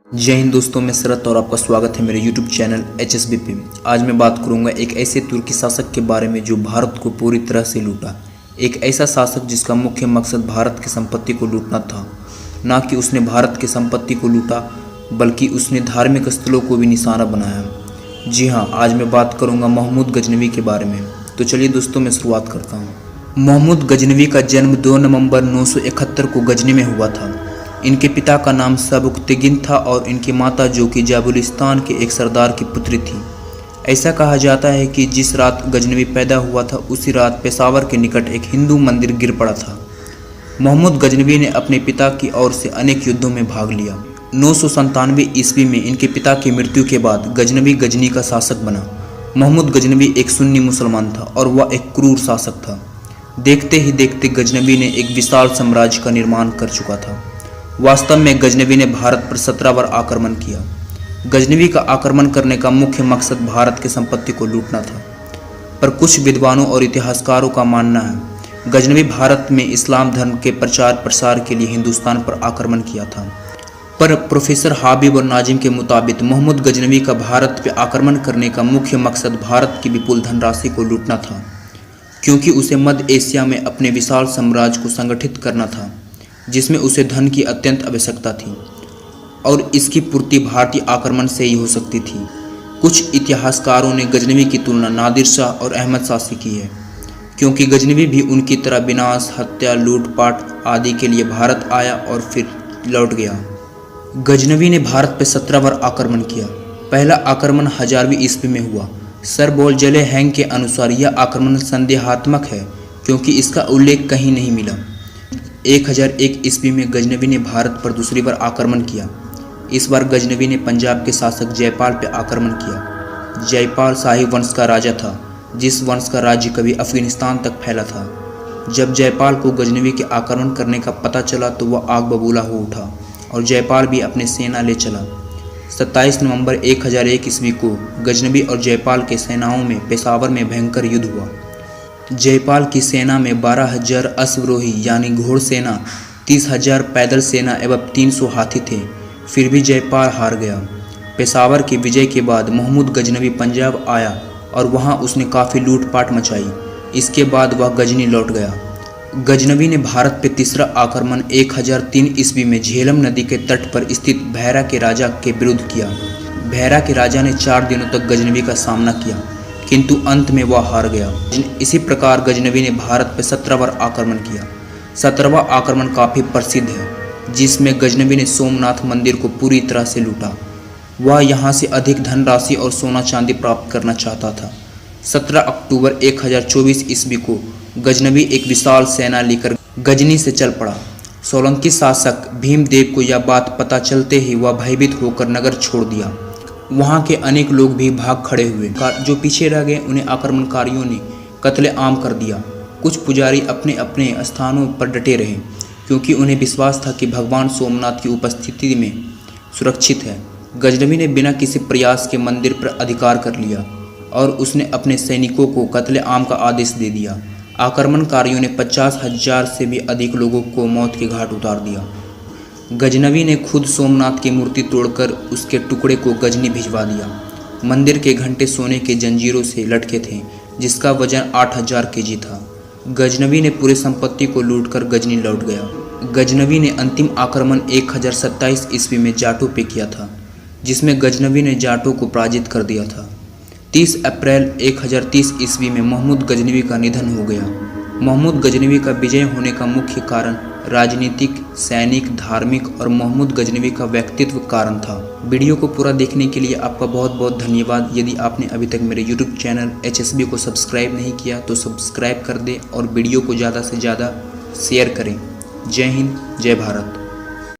जय हिंद दोस्तों, मैं शरत और आपका स्वागत है मेरे YouTube चैनल HSB पे। आज मैं बात करूंगा एक ऐसे तुर्की शासक के बारे में जो भारत को पूरी तरह से लूटा। एक ऐसा शासक जिसका मुख्य मकसद भारत की संपत्ति को लूटना था। ना कि उसने भारत की संपत्ति को लूटा, बल्कि उसने धार्मिक स्थलों को भी निशाना बनाया। जी हाँ, आज मैं बात करूँगा महमूद गजनवी के बारे में। तो चलिए दोस्तों, मैं शुरुआत करता हूँ। महमूद गजनवी का जन्म 2 नवंबर 971 को गजनी में हुआ था। इनके पिता का नाम सबुक्तगिन था और इनकी माता, जो कि जाबुलिस्तान के एक सरदार की पुत्री थी। ऐसा कहा जाता है कि जिस रात गजनवी पैदा हुआ था, उसी रात पेशावर के निकट एक हिंदू मंदिर गिर पड़ा था। महमूद गजनवी ने अपने पिता की ओर से अनेक युद्धों में भाग लिया। 997 ईस्वी में इनके पिता की मृत्यु के बाद गजनवी गजनी का शासक बना। महमूद गजनवी एक सुन्नी मुसलमान था और वह एक क्रूर शासक था। देखते ही देखते गजनवी ने एक विशाल साम्राज्य का निर्माण कर चुका था। वास्तव में गजनवी ने भारत पर 17 बार आक्रमण किया। गजनवी का आक्रमण करने का मुख्य मकसद भारत की संपत्ति को लूटना था, पर कुछ विद्वानों और इतिहासकारों का मानना है गजनवी भारत में इस्लाम धर्म के प्रचार प्रसार के लिए हिंदुस्तान पर आक्रमण किया था। पर प्रोफेसर हाबिब और नाजिम के मुताबिक महमूद गजनवी का भारत पर आक्रमण करने का मुख्य मकसद भारत की विपुल धनराशि को लूटना था, क्योंकि उसे मध्य एशिया में अपने विशाल साम्राज्य को संगठित करना था, जिसमें उसे धन की अत्यंत आवश्यकता थी और इसकी पूर्ति भारतीय आक्रमण से ही हो सकती थी। कुछ इतिहासकारों ने गजनवी की तुलना नादिर शाह और अहमद शाह से की है, क्योंकि गजनवी भी उनकी तरह विनाश, हत्या, लूटपाट आदि के लिए भारत आया और फिर लौट गया। गजनवी ने भारत पर 17 बार आक्रमण किया। पहला आक्रमण 1000वीं ईस्वी में हुआ। सर बोलजले हैंग के अनुसार यह आक्रमण संदेहात्मक है, क्योंकि इसका उल्लेख कहीं नहीं मिला। 1001 ईस्वी में गजनवी ने भारत पर दूसरी बार आक्रमण किया। इस बार गजनवी ने पंजाब के शासक जयपाल पर आक्रमण किया। जयपाल शाही वंश का राजा था, जिस वंश का राज्य कभी अफगानिस्तान तक फैला था। जब जयपाल को गजनवी के आक्रमण करने का पता चला तो वह आग बबूला हो उठा और जयपाल भी अपनी सेना ले चला। 27 नवंबर 1001 ईस्वी को गजनवी और जयपाल के सेनाओं में पेशावर में भयंकर युद्ध हुआ। जयपाल की सेना में 12,000 अश्वरोही यानी घोड़ सेना, 30,000 पैदल सेना एवं 300 हाथी थे। फिर भी जयपाल हार गया। पेशावर की विजय के बाद महमूद गजनवी पंजाब आया और वहां उसने काफ़ी लूटपाट मचाई। इसके बाद वह गजनी लौट गया। गजनवी ने भारत पर तीसरा आक्रमण 1003 ईस्वी में झेलम नदी के तट पर स्थित भैरा के राजा के विरुद्ध किया। भैरा के राजा ने 4 दिनों तक गजनवी का सामना किया, किंतु अंत में वह हार गया। इसी प्रकार गजनवी ने भारत पर 17 बार आक्रमण किया। 17वां आक्रमण काफ़ी प्रसिद्ध है, जिसमें गजनवी ने सोमनाथ मंदिर को पूरी तरह से लूटा। वह यहाँ से अधिक धनराशि और सोना चांदी प्राप्त करना चाहता था। 17 अक्टूबर 1024 ईस्वी को गजनवी एक विशाल सेना लेकर गजनी से चल पड़ा। सोलंकी शासक भीमदेव को यह बात पता चलते ही वह भयभीत होकर नगर छोड़ दिया। वहाँ के अनेक लोग भी भाग खड़े हुए। जो पीछे रह गए उन्हें आक्रमणकारियों ने कत्लेआम कर दिया। कुछ पुजारी अपने अपने स्थानों पर डटे रहे, क्योंकि उन्हें विश्वास था कि भगवान सोमनाथ की उपस्थिति में सुरक्षित है। गजनवी ने बिना किसी प्रयास के मंदिर पर अधिकार कर लिया और उसने अपने सैनिकों को कत्लेआम का आदेश दे दिया। आक्रमणकारियों ने 50,000 से भी अधिक लोगों को मौत के घाट उतार दिया। गजनवी ने खुद सोमनाथ की मूर्ति तोड़कर उसके टुकड़े को गजनी भिजवा दिया। मंदिर के घंटे सोने के जंजीरों से लटके थे, जिसका वजन 8000 केजी था। गजनवी ने पूरी संपत्ति को लूटकर गजनी लौट गया। गजनवी ने अंतिम आक्रमण 1027 ईस्वी में जाटों पे किया था, जिसमें गजनवी ने जाटों को पराजित कर दिया था। 30 अप्रैल 1030 ईस्वी में महमूद गजनवी का निधन हो गया। महमूद गजनवी का विजय होने का मुख्य कारण राजनीतिक, सैनिक, धार्मिक और महमूद गजनवी का व्यक्तित्व कारण था। वीडियो को पूरा देखने के लिए आपका बहुत बहुत धन्यवाद। यदि आपने अभी तक मेरे YouTube चैनल HSB को सब्सक्राइब नहीं किया तो सब्सक्राइब कर दें और वीडियो को ज़्यादा से ज़्यादा शेयर करें। जय हिंद, जय भारत।